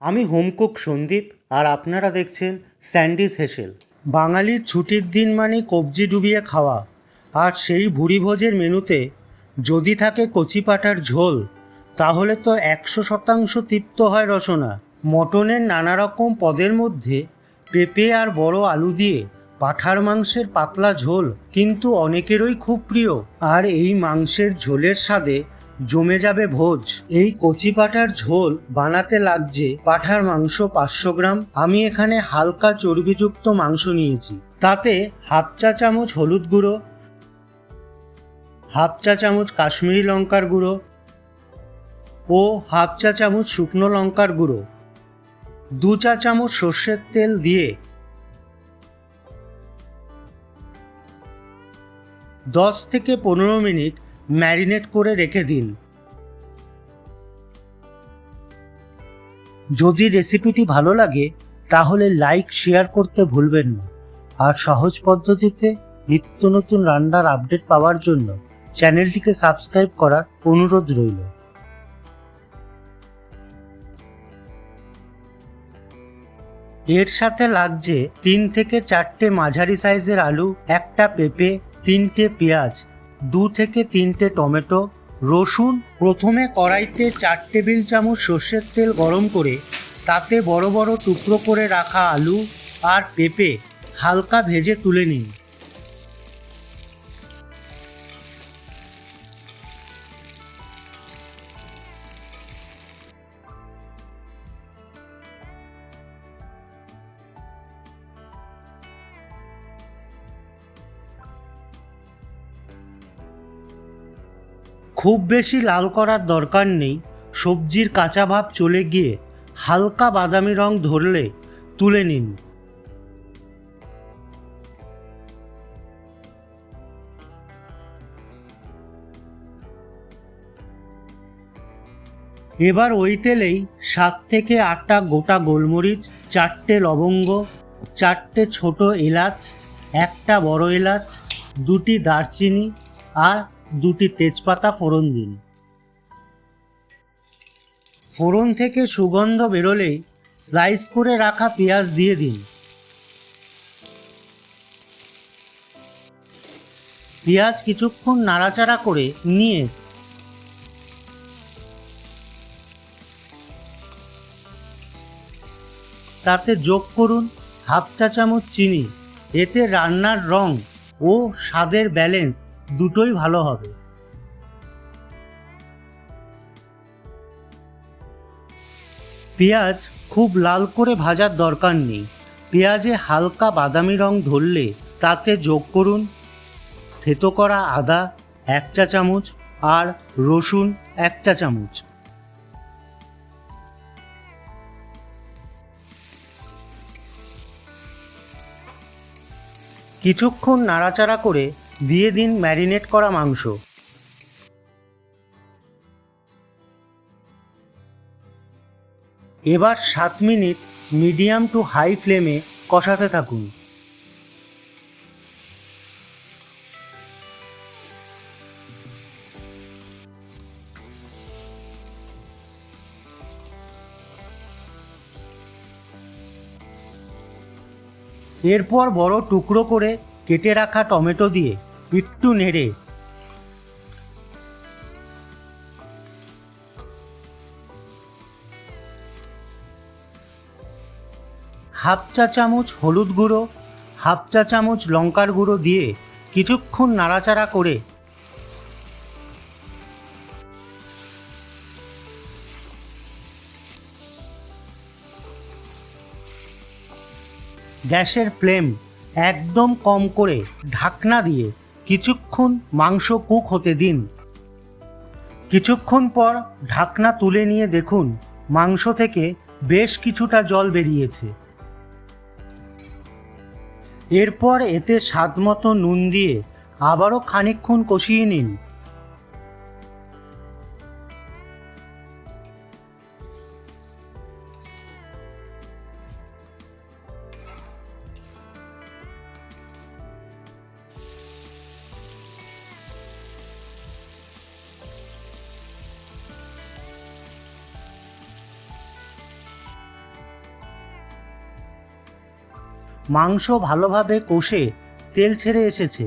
আমি হোমকুক সন্দীপ আর আপনারা দেখছেন স্যান্ডিস হেসেল। বাঙালির ছুটির দিন মানে কবজি ডুবিয়ে খাওয়া, আর সেই ভুরিভোজের মেনুতে যদি থাকে কচি পাঁঠার ঝোল, তাহলে তো 100% তৃপ্ত হয় রসনা। মটনের নানা রকম পদের মধ্যে পেঁপে আর বড় আলু দিয়ে পাঁঠার মাংসের পাতলা ঝোল কিন্তু অনেকেরই খুব প্রিয়। আর এই মাংসের ঝোলের স্বাদে জমে যাবে ভোজ। এই কচি পাঁঠার ঝোল বানাতে লাগছে পাঁঠার মাংস 500 গ্রাম। আমি এখানে হালকা চর্বিযুক্ত মাংস নিয়েছি। তাতে হাফ চা চামচ হলুদ গুঁড়ো, হাফ চা চামচ কাশ্মীরি লঙ্কার গুঁড়ো ও হাফ চা চামচ শুকনো লঙ্কার গুঁড়ো, 2 চা চামচ সর্ষের তেল দিয়ে 10 থেকে 15 মিনিট ম্যারিনেট করে রেখে দিন। যদি রেসিপিটি ভালো লাগে তাহলে লাইক শেয়ার করতে ভুলবেন না। আর সহজ পদ্ধতিতে নিত্য নতুন রান্নার আপডেট পাওয়ার জন্য চ্যানেলটিকে সাবস্ক্রাইব করার অনুরোধ রইল। এর সাথে লাগছে 3 থেকে 4টে মাঝারি সাইজের আলু, একটা পেঁপে, 3টে পেঁয়াজ, 2 থেকে 3টে টমেটো, রসুন। প্রথমে কড়াইতে 4 টেবিল চামচ সর্ষের তেল গরম করে তাতে বড় বড় টুকরো করে রাখা আলু আর পেঁপে হালকা ভেজে তুলে নিন। খুব বেশি লাল করার দরকার নেই। সবজির কাঁচা ভাব চলে গিয়ে হালকা বাদামি রং ধরলে তুলে নিন। এবার ওই তেলেই 7 থেকে 8টা গোটা গোলমরিচ, 4টে লবঙ্গ, 4টে ছোট এলাচ, একটা বড় এলাচ, 2টি দারচিনি আর 2টি তেজপাতা ফোড়ন দিন। ফোড়ন থেকে সুগন্ধ বেরোলেই স্লাইস করে রাখা পেঁয়াজ দিয়ে দিন। পেঁয়াজ কিছুক্ষণ নাড়াচাড়া করে নিয়ে তাতে যোগ করুন হাফ চা চামচ চিনি। এতে রান্নার রং ও স্বাদের ব্যালেন্স দুটোই ভালো হবে। পেঁয়াজ খুব লাল করে ভাজার দরকার নেই। পেঁয়াজে হালকা বাদামি রং ধরলে তাতে যোগ করুন থেতো করা আদা 1 চা চামচ আর রসুন 1 চা চামচ। কিছুক্ষণ নাড়াচাড়া করে দিয়ে দিন ম্যারিনেট করা মাংস। এবার 7 মিনিট মিডিয়াম টু হাই ফ্লেমে কষাতে থাকুন। এরপর বড় টুকরো করে কেটে রাখা টমেটো দিয়ে একটু নেড়ে হাফ চা চামচ হলুদ গুঁড়ো, হাফ চা চামচ লঙ্কার গুঁড়ো দিয়ে কিছুক্ষণ নাড়াচাড়া করে গ্যাসের ফ্লেম একদম কম করে ঢাকনা দিয়ে কিছুক্ষণ মাংস কুক হতে দিন। কিছুক্ষণ পর ঢাকনা তুলে নিয়ে দেখুন মাংস থেকে বেশ কিছুটা জল বেরিয়েছে। এরপর এতে স্বাদমতো নুন দিয়ে আবারও খানিকক্ষণ কষিয়ে নিন। মাংস ভালোভাবে কষে তেল ছেড়ে এসেছে।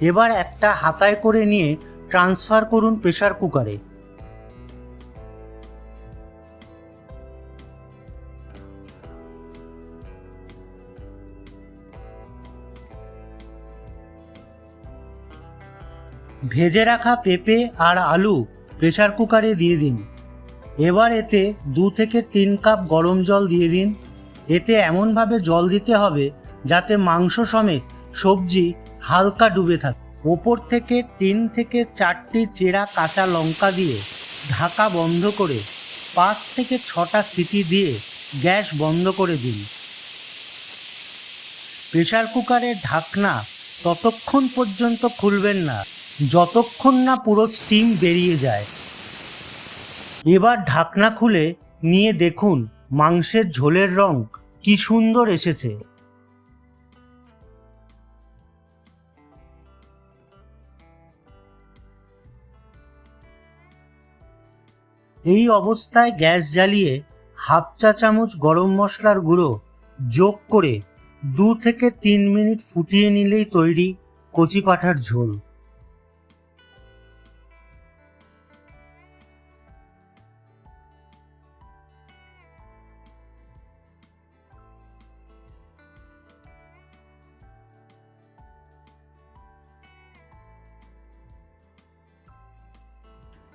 এবার একটা হাতায় করে নিয়ে ট্রান্সফার করুন প্রেসার কুকারে। ভেজে রাখা পেঁপে আর আলু প্রেসার কুকারে দিয়ে দিন। এবার এতে 2 থেকে 3 কাপ গরম জল দিয়ে দিন। এতে এমনভাবে জল দিতে হবে যাতে মাংস সমেত সবজি হালকা ডুবে থাকে। ওপর থেকে 3 থেকে 4টি চেরা কাঁচা লঙ্কা দিয়ে ঢাকা বন্ধ করে 5 থেকে 6টা সিটি দিয়ে গ্যাস বন্ধ করে দিন। প্রেসার কুকারের ঢাকনা ততক্ষণ পর্যন্ত খুলবেন না যতক্ষণ না পুরো স্টিম বেরিয়ে যায়। এবার ঢাকনা খুলে নিয়ে দেখুন মাংসের ঝোলের রং কি সুন্দর এসেছে। এই অবস্থায় গ্যাস জ্বালিয়ে হাফ চা চামচ গরম মশলার গুঁড়ো যোগ করে 2 থেকে 3 মিনিট ফুটিয়ে নিলেই তৈরি কচি পাঁঠার ঝোল।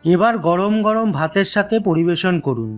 এবার গরম গরম ভাতের সাথে পরিবেশন করুন।